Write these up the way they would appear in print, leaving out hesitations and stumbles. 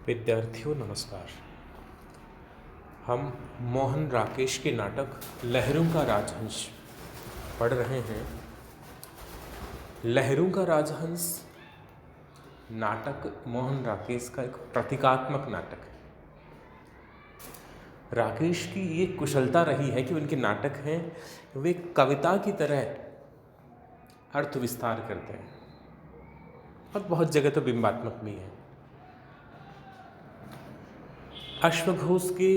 विद्यार्थियों नमस्कार। हम मोहन राकेश के नाटक लहरों का राजहंस पढ़ रहे हैं। लहरों का राजहंस नाटक मोहन राकेश का एक प्रतीकात्मक नाटक है। राकेश की ये कुशलता रही है कि उनके नाटक हैं वे कविता की तरह अर्थ विस्तार करते हैं और बहुत जगह तो बिंबात्मक भी है। अश्वघोष के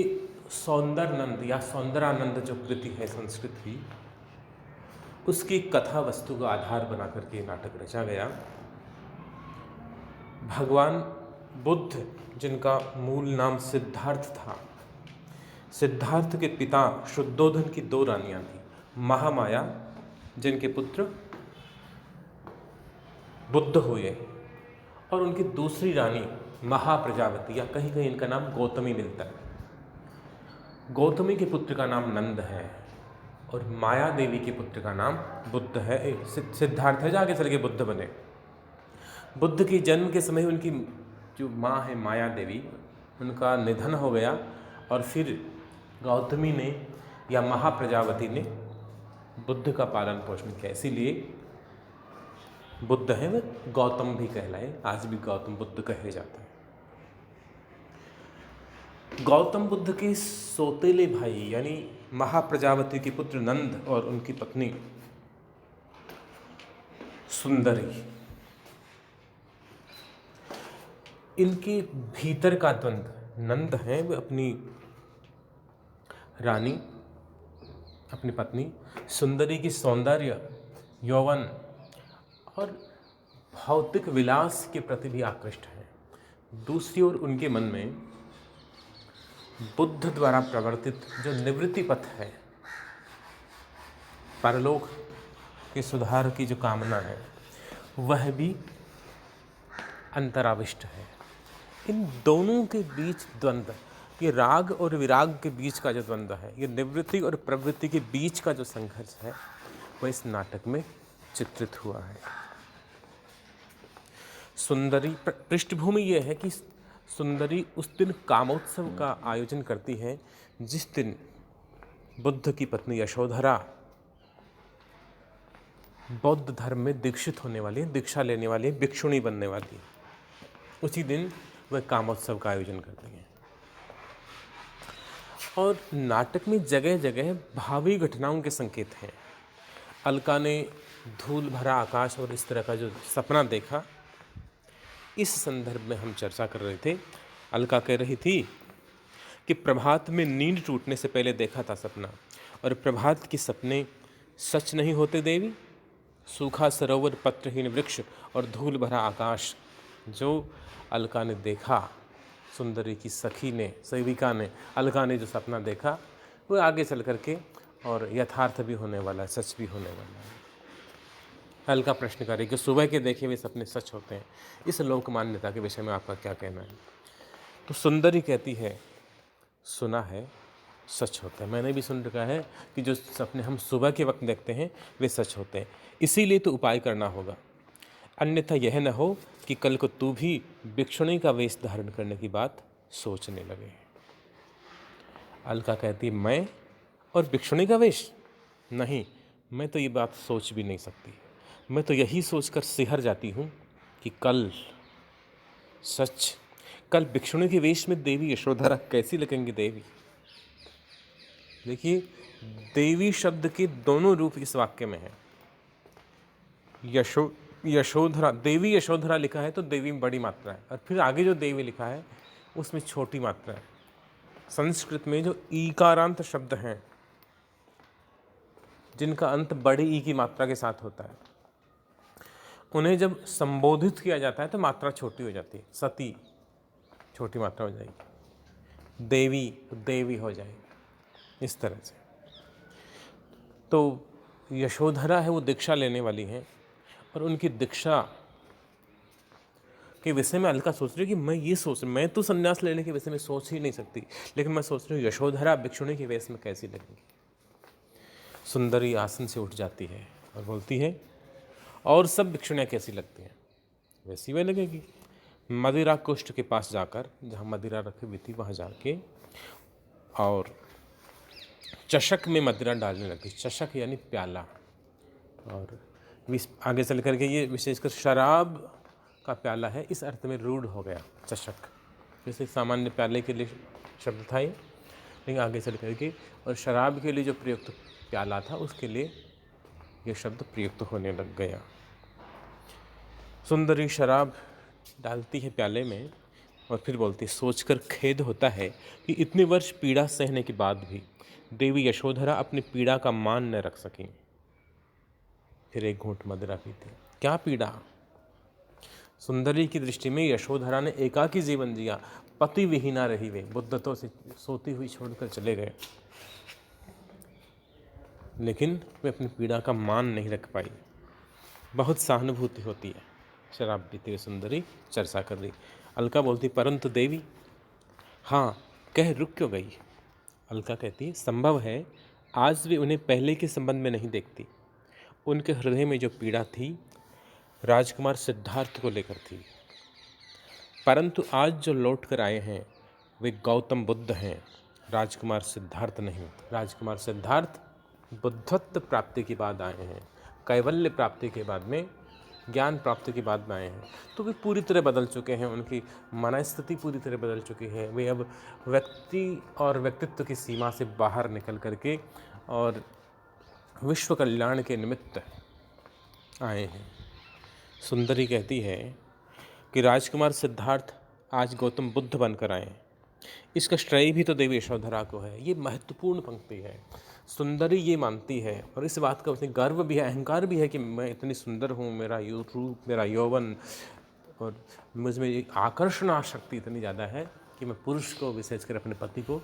सौंदरनंद या सौंदरानंद जो कृति है संस्कृत की, उसकी कथा वस्तु का आधार बना करके नाटक रचा गया। भगवान बुद्ध, जिनका मूल नाम सिद्धार्थ था, सिद्धार्थ के पिता शुद्धोधन की 2 रानियां थी, महामाया जिनके पुत्र बुद्ध हुए, और उनकी दूसरी रानी महाप्रजावती, या कहीं कहीं इनका नाम गौतमी मिलता है। गौतमी के पुत्र का नाम नंद है और माया देवी के पुत्र का नाम बुद्ध है। सिद्धार्थ है, जाके चल के बुद्ध बने। बुद्ध के जन्म के समय उनकी जो माँ है माया देवी, उनका निधन हो गया और फिर गौतमी ने या महाप्रजावती ने बुद्ध का पालन पोषण किया, इसीलिए बुद्ध है वह गौतम भी कहलाए, आज भी गौतम बुद्ध कहे जाता है। गौतम बुद्ध के सौतेले भाई यानी महाप्रजावती के पुत्र नंद और उनकी पत्नी सुंदरी, इनके भीतर का द्वंद्व, नंद हैं वे अपनी रानी, अपनी पत्नी सुंदरी की सौंदर्य, यौवन और भौतिक विलास के प्रति भी आकृष्ट हैं। दूसरी ओर उनके मन में बुद्ध द्वारा प्रवर्तित जो निवृत्ति पथ है, परलोक के सुधार की जो कामना है, वह भी अंतराविष्ट है। इन दोनों के बीच द्वंद्व, ये राग और विराग के बीच का जो द्वंद्व है, ये निवृत्ति और प्रवृत्ति के बीच का जो संघर्ष है, वह इस नाटक में चित्रित हुआ है। सुंदरी, पृष्ठभूमि यह है कि सुंदरी उस दिन कामोत्सव का आयोजन करती है जिस दिन बुद्ध की पत्नी यशोधरा बौद्ध धर्म में दीक्षित होने वाली है, दीक्षा लेने वाली है, भिक्षुणी बनने वाली है। उसी दिन वह कामोत्सव का आयोजन करती हैं। और नाटक में जगह जगह भावी घटनाओं के संकेत हैं। अलका ने धूल भरा आकाश और इस तरह का जो सपना देखा, इस संदर्भ में हम चर्चा कर रहे थे। अलका कह रही थी कि प्रभात में नींद टूटने से पहले देखा था सपना, और प्रभात के सपने सच नहीं होते देवी। सूखा सरोवर, पत्रहीन वृक्ष और धूल भरा आकाश, जो अलका ने देखा, सुंदरी की सखी ने, सेविका ने, अलका ने जो सपना देखा, वो आगे चल करके और यथार्थ भी होने वाला है, सच भी होने वाला है। अलका प्रश्न करे कि सुबह के देखे हुए सपने सच होते हैं, इस लोक मान्यता के विषय में आपका क्या कहना है? तो सुंदरी कहती है, सुना है सच होते हैं, मैंने भी सुन रखा है कि जो सपने हम सुबह के वक्त देखते हैं वे सच होते हैं, इसीलिए तो उपाय करना होगा, अन्यथा यह न हो कि कल को तू भी भिक्षुणी का वेश धारण करने की बात सोचने लगे। अलका कहती, मैं और भिक्षुणी का वेश? नहीं, मैं तो ये बात सोच भी नहीं सकती। मैं तो यही सोचकर सिहर जाती हूँ कि कल सच, कल भिक्षुणी के वेश में देवी यशोधरा कैसी लगेंगी देवी। देखिए, देवी शब्द के दोनों रूप इस वाक्य में है। यशोधरा, देवी यशोधरा लिखा है तो देवी में बड़ी मात्रा है, और फिर आगे जो देवी लिखा है उसमें छोटी मात्रा है। संस्कृत में जो ईकारांत शब्द हैं, जिनका अंत बड़े ई की मात्रा के साथ होता है, उन्हें जब संबोधित किया जाता है तो मात्रा छोटी हो जाती है। सती छोटी मात्रा हो जाएगी, देवी देवी हो जाएगी, इस तरह से। तो यशोधरा है, वो दीक्षा लेने वाली हैं, और उनकी दीक्षा के विषय में अलका सोच रही है कि मैं तो संन्यास लेने के विषय में सोच ही नहीं सकती, लेकिन मैं सोच रही हूँ यशोधरा भिक्षुणी के वेश में कैसी लगेंगी। सुंदरी आसन से उठ जाती है और बोलती है, और सब भिक्षुणियाँ कैसी लगती हैं, वैसी वह लगेगी। मदिरा कुष्ठ के पास जाकर, जहाँ मदिरा रखी हुई थी वहाँ जाके, और चषक में मदिरा डालने लगी। चषक यानी प्याला, और आगे चल करके ये विशेषकर शराब का प्याला है इस अर्थ में रूढ़ हो गया चषक। जैसे सामान्य प्याले के लिए शब्द था ये, लेकिन आगे चल करके और शराब के लिए जो प्रयुक्त प्याला था उसके लिए ये शब्द प्रयुक्त होने लग गया। सुंदरी शराब डालती है प्याले में और फिर बोलती, सोचकर खेद होता है कि इतने वर्ष पीड़ा सहने के बाद भी देवी यशोधरा अपनी पीड़ा का मान न रख सकीं। फिर एक घूंट मदिरा पीती। क्या पीड़ा? सुंदरी की दृष्टि में यशोधरा ने एकाकी जीवन जिया, पति विहीना रही, वे बुद्धत्व से सोती हुई छोड़कर चले गए, लेकिन वे अपनी पीड़ा का मान नहीं रख पाई। बहुत सहानुभूति होती है। शराब पीती हुई सुंदरी चर्चा कर रही। अलका बोलती, परंतु देवी, हाँ कह रुक क्यों गई? अलका कहती, संभव है आज भी उन्हें पहले के संबंध में नहीं देखती। उनके हृदय में जो पीड़ा थी राजकुमार सिद्धार्थ को लेकर थी, परंतु आज जो लौट कर आए हैं वे गौतम बुद्ध हैं, राजकुमार सिद्धार्थ नहीं। राजकुमार सिद्धार्थ बुद्धत्व प्राप्ति के बाद आए हैं, कैवल्य प्राप्ति के बाद में, ज्ञान प्राप्ति के बाद में आए हैं, तो वे पूरी तरह बदल चुके हैं। उनकी मनस्थिति पूरी तरह बदल चुकी है। वे अब व्यक्ति और व्यक्तित्व की सीमा से बाहर निकल करके और विश्व कल्याण के निमित्त आए हैं। सुंदरी कहती है कि राजकुमार सिद्धार्थ आज गौतम बुद्ध बनकर आए, इसका श्रेय भी तो देवी यशोधरा को है। ये महत्वपूर्ण पंक्ति है। सुंदरी ये मानती है और इस बात का उसे गर्व भी है, अहंकार भी है कि मैं इतनी सुंदर हूँ, मेरा रूप, मेरा यौवन और मुझ में एक आकर्षण आसक्ति इतनी ज़्यादा है कि मैं पुरुष को, विशेषकर अपने पति को,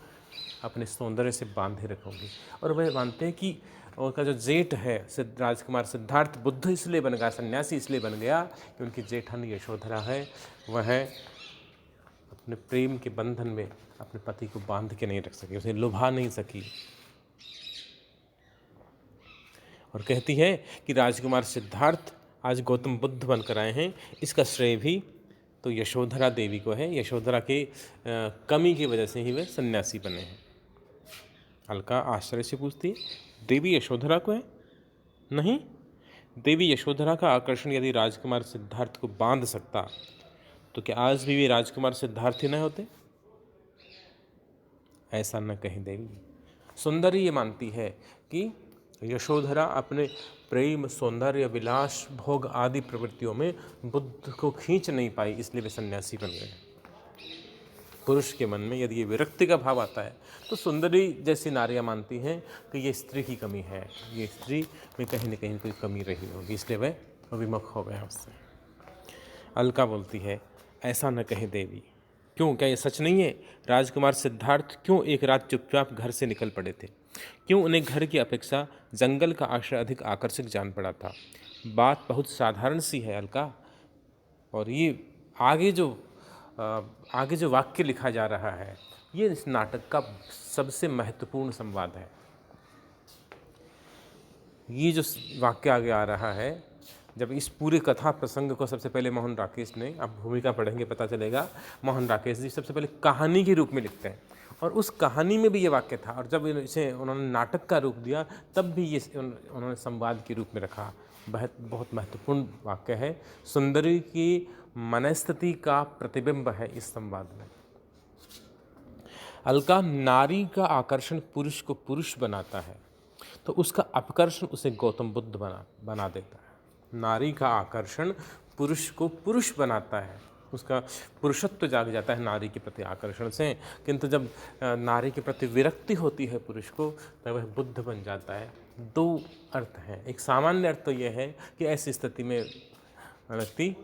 अपने सौंदर्य से बांधे रखूँगी। और वह मानते हैं कि उनका जो जेठ है राजकुमार सिद्धार्थ बुद्ध इसलिए बन गया, सन्यासी इसलिए बन गया कि उनकी जेठन यशोधरा है, वह अपने प्रेम के बंधन में अपने पति को बांध के नहीं रख सकी, उसे लुभा नहीं सकी। और कहती है कि राजकुमार सिद्धार्थ आज गौतम बुद्ध बनकर आए हैं, इसका श्रेय भी तो यशोधरा देवी को है। यशोधरा के कमी की वजह से ही वे सन्यासी बने हैं। अलका आश्चर्य से पूछती है, देवी यशोधरा को है? नहीं, देवी यशोधरा का आकर्षण यदि राजकुमार सिद्धार्थ को बांध सकता तो क्या आज भी वे राजकुमार सिद्धार्थ ही न होते? ऐसा न कहीं देवी। सुंदरी ये मानती है कि यशोधरा अपने प्रेम, सौंदर्य, विलास, भोग आदि प्रवृत्तियों में बुद्ध को खींच नहीं पाई, इसलिए वे सन्यासी बन गए। पुरुष के मन में यदि ये विरक्ति का भाव आता है तो सुंदरी जैसी नारियां मानती हैं कि ये स्त्री की कमी है, ये स्त्री में कहीं न कहीं कोई कमी रही होगी, इसलिए वह विमुख हो गया उससे। अलका बोलती है, ऐसा न कहे देवी। क्यों, क्या ये सच नहीं है? राजकुमार सिद्धार्थ क्यों एक रात चुपचाप घर से निकल पड़े थे? क्यों उन्हें घर की अपेक्षा जंगल का आश्रय अधिक आकर्षक जान पड़ा था? बात बहुत साधारण सी है अलका। और ये आगे जो वाक्य लिखा जा रहा है ये इस नाटक का सबसे महत्वपूर्ण संवाद है। ये जो वाक्य आगे आ रहा है, जब इस पूरे कथा प्रसंग को सबसे पहले मोहन राकेश ने, अब भूमिका पढ़ेंगे पता चलेगा, मोहन राकेश जी सबसे पहले कहानी के रूप में लिखते हैं और उस कहानी में भी ये वाक्य था, और जब इसे उन्होंने नाटक का रूप दिया तब भी ये उन्होंने संवाद के रूप में रखा। बहुत महत्वपूर्ण वाक्य है, सुंदरी की मनस्थिति का प्रतिबिंब है इस संवाद में। अलका, नारी का आकर्षण पुरुष को पुरुष बनाता है तो उसका अपकर्षण उसे गौतम बुद्ध बना देता है। नारी का आकर्षण पुरुष को पुरुष बनाता है, उसका पुरुषत्व जाग जाता है नारी के प्रति आकर्षण से। किंतु जब नारी के प्रति विरक्ति होती है पुरुष को, तब वह बुद्ध बन जाता है। दो अर्थ हैं। एक सामान्य अर्थ तो यह है कि ऐसी स्थिति में व्यक्ति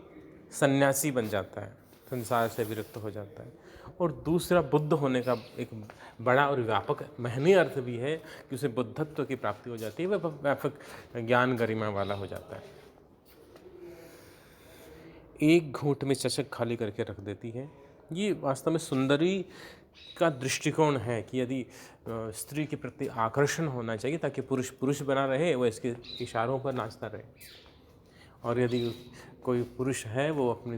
सन्यासी बन जाता है, संसार से विरक्त हो जाता है। और दूसरा बुद्ध होने का एक बड़ा और व्यापक महनीय अर्थ भी है कि उसे बुद्धत्व की प्राप्ति हो जाती है, वह व्यापक ज्ञान गरिमा वाला हो जाता है। एक घूंट में चषक खाली करके रख देती है। ये वास्तव में सुंदरी का दृष्टिकोण है कि यदि स्त्री के प्रति आकर्षण होना चाहिए ताकि पुरुष पुरुष बना रहे, वह इसके इशारों पर नाचता रहे, और यदि कोई पुरुष है वो अपनी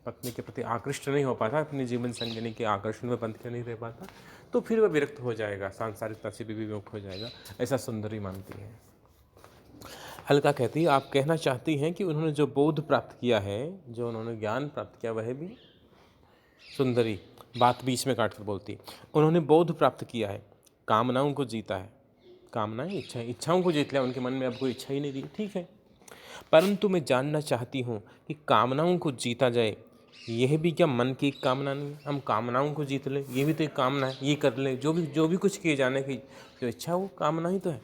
पत्नी के प्रति आकृष्ट नहीं हो पाता, अपनी जीवन संगिनी के आकर्षण में बंध के नहीं रह पाता, तो फिर वह विरक्त हो जाएगा, सांसारिकता से भी विमुख हो जाएगा, ऐसा सुंदरी मानती है। अलका कहती है, आप कहना चाहती हैं कि उन्होंने जो बोध प्राप्त किया है, जो उन्होंने ज्ञान प्राप्त किया, वह भी? सुंदरी बात बीच में काट कर बोलती, उन्होंने बोध प्राप्त किया है, कामनाओं को जीता है। कामनाएं, इच्छाओं को जीत लिया, उनके मन में अब कोई इच्छा ही नहीं रही, ठीक है। परंतु मैं जानना चाहती हूँ कि कामनाओं को जीता जाए, यह भी क्या मन की एक कामना नहीं? हम कामनाओं को जीत ले, ये भी तो एक कामना है, ये कर ले, जो भी कुछ किए जाने की जो इच्छा, वो कामना ही तो है।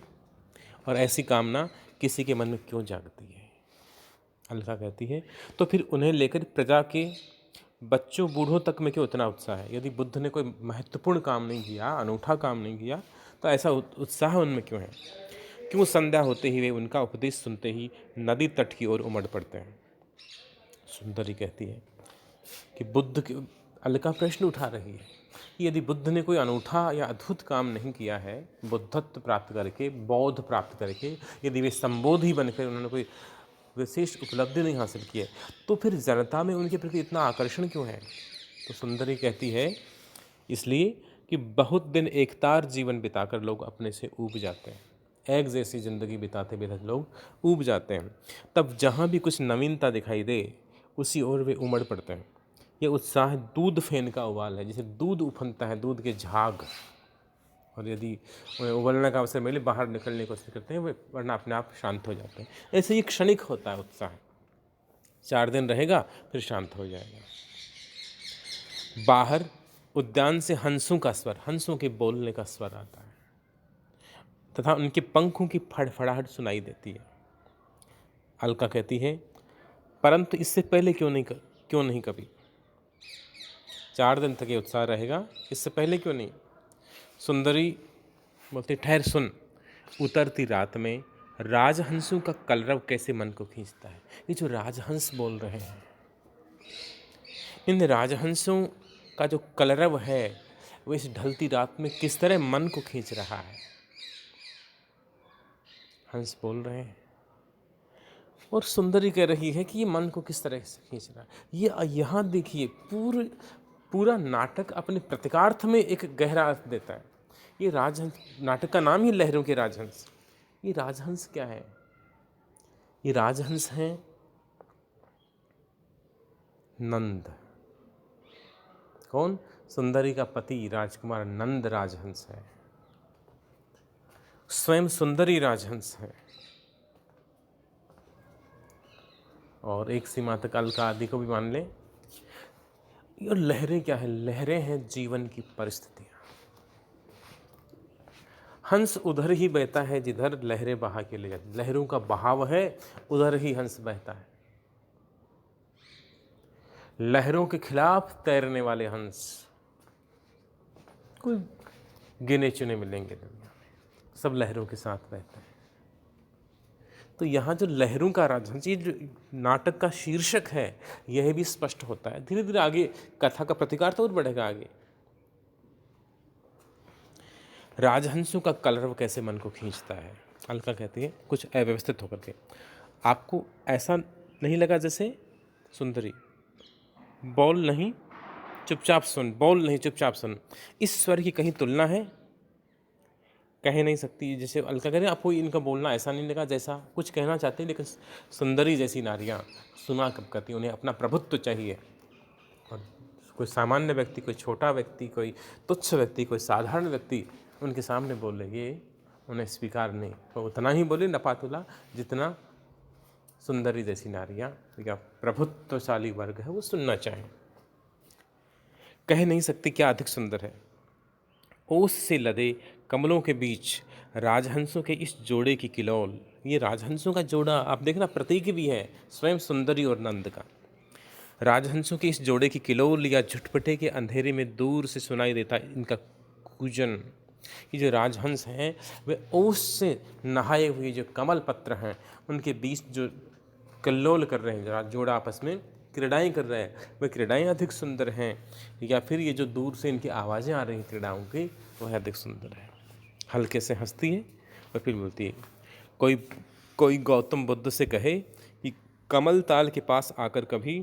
और ऐसी कामना किसी के मन में क्यों जागती है? अलका कहती है, तो फिर उन्हें लेकर प्रजा के बच्चों बूढ़ों तक में क्यों इतना उत्साह है? यदि बुद्ध ने कोई महत्वपूर्ण काम नहीं किया, अनूठा काम नहीं किया, तो ऐसा उत्साह उनमें क्यों है? क्यों संध्या होते ही वे उनका उपदेश सुनते ही नदी तट की ओर उमड़ पड़ते हैं? सुंदरी कहती है कि बुद्ध के, अलका प्रश्न उठा रही है कि यदि बुद्ध ने कोई अनूठा या अद्भुत काम नहीं किया है, बुद्धत्व प्राप्त करके, बौद्ध प्राप्त करके, यदि वे संबोधि बनकर उन्होंने कोई विशेष उपलब्धि नहीं हासिल की है, तो फिर जनता में उनके प्रति इतना आकर्षण क्यों है? तो सुंदरी कहती है, इसलिए कि बहुत दिन एकतार जीवन बिताकर लोग अपने से ऊब जाते हैं। एक जैसी ज़िंदगी बिताते बिताते लोग ऊब जाते हैं। तब जहाँ भी कुछ नवीनता दिखाई दे, उसी ओर वे उमड़ पड़ते हैं। ये उत्साह दूध फेन का उबाल है, जैसे दूध उफनता है, दूध के झाग, और यदि उन्हें उबलने का अवसर मिले, बाहर निकलने की कोशिश करते हैं, वे वरना अपने आप शांत हो जाते हैं। ऐसे ही क्षणिक होता है उत्साह, 4 दिन रहेगा फिर शांत हो जाएगा। बाहर उद्यान से हंसों का स्वर, हंसों के बोलने का स्वर आता है तथा उनके पंखों की फड़फड़ाहट सुनाई देती है। अलका कहती है, परंतु इससे पहले क्यों नहीं कभी? 4 दिन तक ये उत्साह रहेगा, इससे पहले क्यों नहीं? सुंदरी बोलती, ठहर सुन, उतरती रात में राजहंसों का कलरव कैसे मन को खींचता है। ये जो राजहंस बोल रहे हैं, इन राजहंसों का जो कलरव है, वो इस ढलती रात में किस तरह मन को खींच रहा है। हंस बोल रहे हैं और सुंदरी कह रही है कि ये मन को किस तरह से खींच रहा है। ये यहाँ देखिए, पूरा नाटक अपने प्रतिकार्थ में एक गहरा अर्थ देता है। ये राजहंस, नाटक का नाम ही लहरों के राजहंस। ये राजहंस क्या है? ये राजहंस हैं नंद। कौन? सुंदरी का पति राजकुमार नंद राजहंस है, स्वयं सुंदरी राजहंस है। और एक सीमा तक अलका आदि को भी मान ले। और लहरें क्या है? लहरें हैं जीवन की परिस्थितियां। हंस उधर ही बहता है जिधर लहरें बहा के ले जाती, लहरों का बहाव है, उधर ही हंस बहता है। लहरों के खिलाफ तैरने वाले हंस कोई गिने चुने मिलेंगे दुनिया में, सब लहरों के साथ बहते हैं। तो यहाँ जो लहरों का राजहंस, ये जो नाटक का शीर्षक है, यह भी स्पष्ट होता है। धीरे धीरे आगे कथा का प्रतिकार तो और बढ़ेगा आगे। राजहंसों का कलरव कैसे मन को खींचता है? अलका कहती है, कुछ अव्यवस्थित होकर के। आपको ऐसा नहीं लगा जैसे सुंदरी बोल नहीं चुपचाप सुन, बोल नहीं चुपचाप सुन, इस स्वर की कहीं तुलना है? कह नहीं सकती। जैसे अलका कह रहे हैं, आपको इनका बोलना ऐसा नहीं लगा जैसा कुछ कहना चाहते हैं, लेकिन सुंदरी जैसी नारियां सुना कब करती, उन्हें अपना प्रभुत्व चाहिए। और कोई सामान्य व्यक्ति, कोई छोटा व्यक्ति, कोई तुच्छ व्यक्ति, कोई साधारण व्यक्ति उनके सामने बोले, ये उन्हें स्वीकार नहीं। तो उतना ही बोले नपातुला जितना सुंदरी जैसी नारियां या प्रभुत्वशाली वर्ग है वो सुनना चाहें। कह नहीं सकती क्या अधिक सुंदर है। ओस से लदे कमलों के बीच राजहंसों के इस जोड़े की किलोल। ये राजहंसों का जोड़ा आप देखना प्रतीक भी है स्वयं सुंदरी और नंद का। राजहंसों के इस जोड़े की किलोल या झुटपटे के अंधेरे में दूर से सुनाई देता इनका कूजन। ये जो राजहंस हैं वे ओस से नहाए हुए जो कमल पत्र हैं उनके बीच जो कल्लोल कर रहे हैं, जोड़ा आपस में क्रीड़ाएँ कर रहे हैं, वे क्रीड़ाएँ अधिक सुंदर हैं, या फिर ये जो दूर से इनकी आवाज़ें आ रही हैं क्रीड़ाओं की, वह अधिक सुंदर है। हल्के से हंसती है और फिर बोलती है, कोई गौतम बुद्ध से कहे कि कमल ताल के पास आकर कभी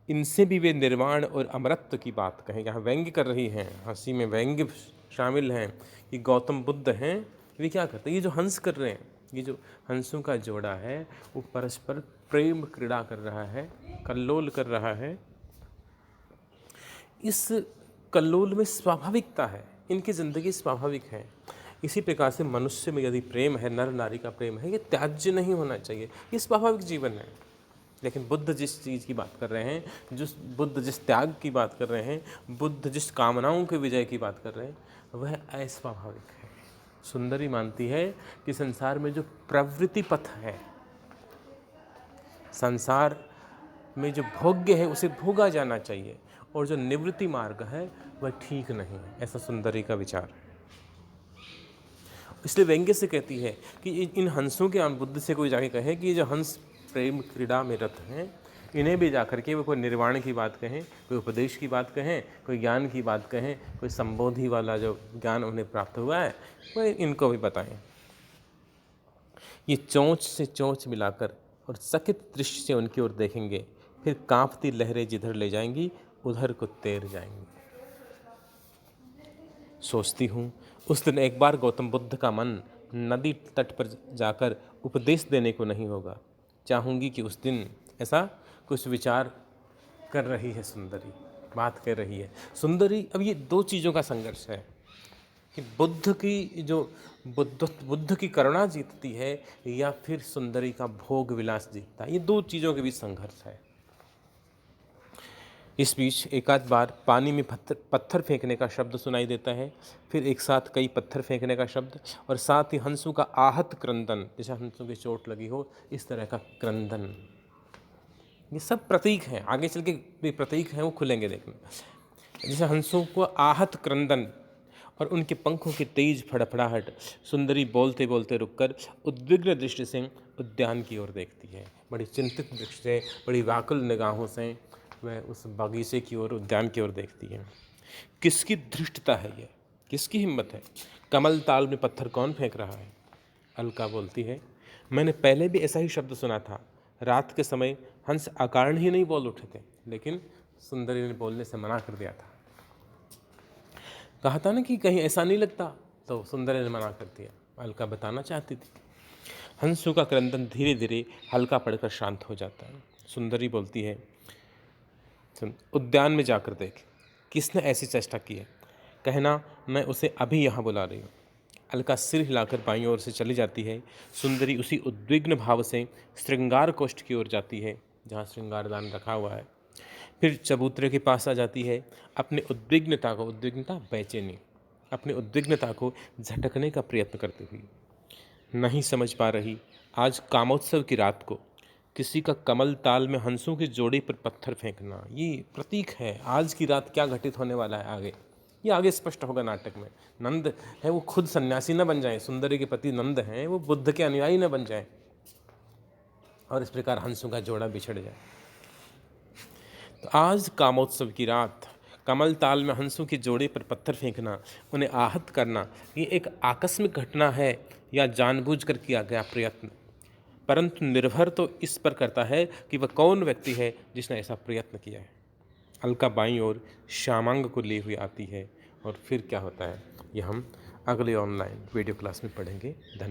इनसे भी वे निर्वाण और अमरत्व की बात कहें। यहाँ व्यंग्य कर रही हैं, हंसी में व्यंग्य शामिल हैं कि गौतम बुद्ध हैं, वे क्या करते हैं, ये जो हंस कर रहे हैं, ये जो हंसों का जोड़ा है वो परस्पर प्रेम क्रीड़ा कर रहा है, कल्लोल कर रहा है। इस कल्लोल में स्वाभाविकता है, इनकी ज़िंदगी स्वाभाविक है। इसी प्रकार से मनुष्य में यदि प्रेम है, नर नारी का प्रेम है, ये त्याज्य नहीं होना चाहिए, ये स्वाभाविक जीवन है। लेकिन बुद्ध जिस चीज़ की बात कर रहे हैं, बुद्ध जिस त्याग की बात कर रहे हैं, बुद्ध जिस कामनाओं के विजय की बात कर रहे हैं, वह अस्वाभाविक है। सुंदरी मानती है कि संसार में जो प्रवृत्ति पथ है, संसार में जो भोग्य है उसे भोगा जाना चाहिए, और जो निवृत्ति मार्ग है वह ठीक नहीं है, ऐसा सुंदरी का विचार है। इसलिए व्यंग्य से कहती है कि इन हंसों के बुद्ध से कोई जाके कहे कि ये जो हंस प्रेम क्रीड़ा में रत हैं, इन्हें भी जाकर के वो कोई निर्वाण की बात कहें, कोई उपदेश की बात कहें, कोई ज्ञान की बात कहें, कोई संबोधि वाला जो ज्ञान उन्हें प्राप्त हुआ है वह इनको भी बताएं। ये चोंच से चोंच मिलाकर और सकित दृष्टि से उनकी ओर देखेंगे, फिर कांपती लहरें जिधर ले जाएंगी उधर को तैर जाएंगी। सोचती हूँ उस दिन एक बार गौतम बुद्ध का मन नदी तट पर जाकर उपदेश देने को नहीं होगा। चाहूँगी कि उस दिन ऐसा कुछ विचार कर रही है सुंदरी, बात कर रही है सुंदरी। अब ये दो चीज़ों का संघर्ष है कि बुद्ध की करुणा जीतती है या फिर सुंदरी का भोग विलास जीतता है। ये दो चीज़ों के बीच संघर्ष है। इस बीच एक आध बार पानी में पत्थर फेंकने का शब्द सुनाई देता है, फिर एक साथ कई पत्थर फेंकने का शब्द, और साथ ही हंसों का आहत क्रंदन, जैसे हंसों की चोट लगी हो इस तरह का क्रंदन। ये सब प्रतीक हैं, आगे चल के भी प्रतीक हैं, वो खुलेंगे देखना। जैसे हंसों को आहत क्रंदन और उनके पंखों की तेज फड़फड़ाहट। सुंदरी बोलते बोलते रुककर उद्विग्न दृष्टि से उद्यान की ओर देखती है, बड़ी चिंतित दृष्टि से, बड़ी व्याकुल निगाहों से वह उस बगीचे की ओर, उद्यान की ओर देखती है। किसकी धृष्टता है ये, किसकी हिम्मत है? कमल ताल में पत्थर कौन फेंक रहा है? अलका बोलती है, मैंने पहले भी ऐसा ही शब्द सुना था। रात के समय हंस अकारण ही नहीं बोल उठे थे, लेकिन सुंदरी ने बोलने से मना कर दिया था। कहा था ना कि कहीं ऐसा नहीं लगता, तो सुंदरी ने मना कर दिया। अलका बताना चाहती थी। हंसों का क्रंदन धीरे धीरे हल्का पड़कर शांत हो जाता है। सुंदरी बोलती है, उद्यान में जाकर देख, किसने ऐसी चेष्टा की है? कहना मैं उसे अभी यहाँ बुला रही हूँ। अलका सिर हिलाकर बाईं ओर से चली जाती है। सुंदरी उसी उद्विग्न भाव से श्रृंगार कोष्ठ की ओर जाती है जहाँ श्रृंगारदान रखा हुआ है। फिर चबूतरे के पास आ जाती है। अपनी उद्विग्नता बेचैनी, अपनी उद्विग्नता को झटकने का प्रयत्न करती हुई, नहीं समझ पा रही आज कामोत्सव की रात को किसी का कमल ताल में हंसों के जोड़े पर पत्थर फेंकना ये प्रतीक है। आज की रात क्या घटित होने वाला है आगे, ये आगे स्पष्ट होगा नाटक में। नंद है वो खुद सन्यासी न बन जाए, सुंदरी के पति नंद हैं वो बुद्ध के अनुयायी न बन जाए, और इस प्रकार हंसों का जोड़ा बिछड़ जाए। तो आज कामोत्सव की रात कमल ताल में हंसों के जोड़े पर पत्थर फेंकना, उन्हें आहत करना, ये एक आकस्मिक घटना है या जानबूझकर किया गया प्रयत्न, परंतु निर्भर तो इस पर करता है कि वह कौन व्यक्ति है जिसने ऐसा प्रयत्न किया है। अलका बाईं ओर श्यामांग को लिए हुए आती है, और फिर क्या होता है ये हम अगले ऑनलाइन वीडियो क्लास में पढ़ेंगे। धन्यवाद।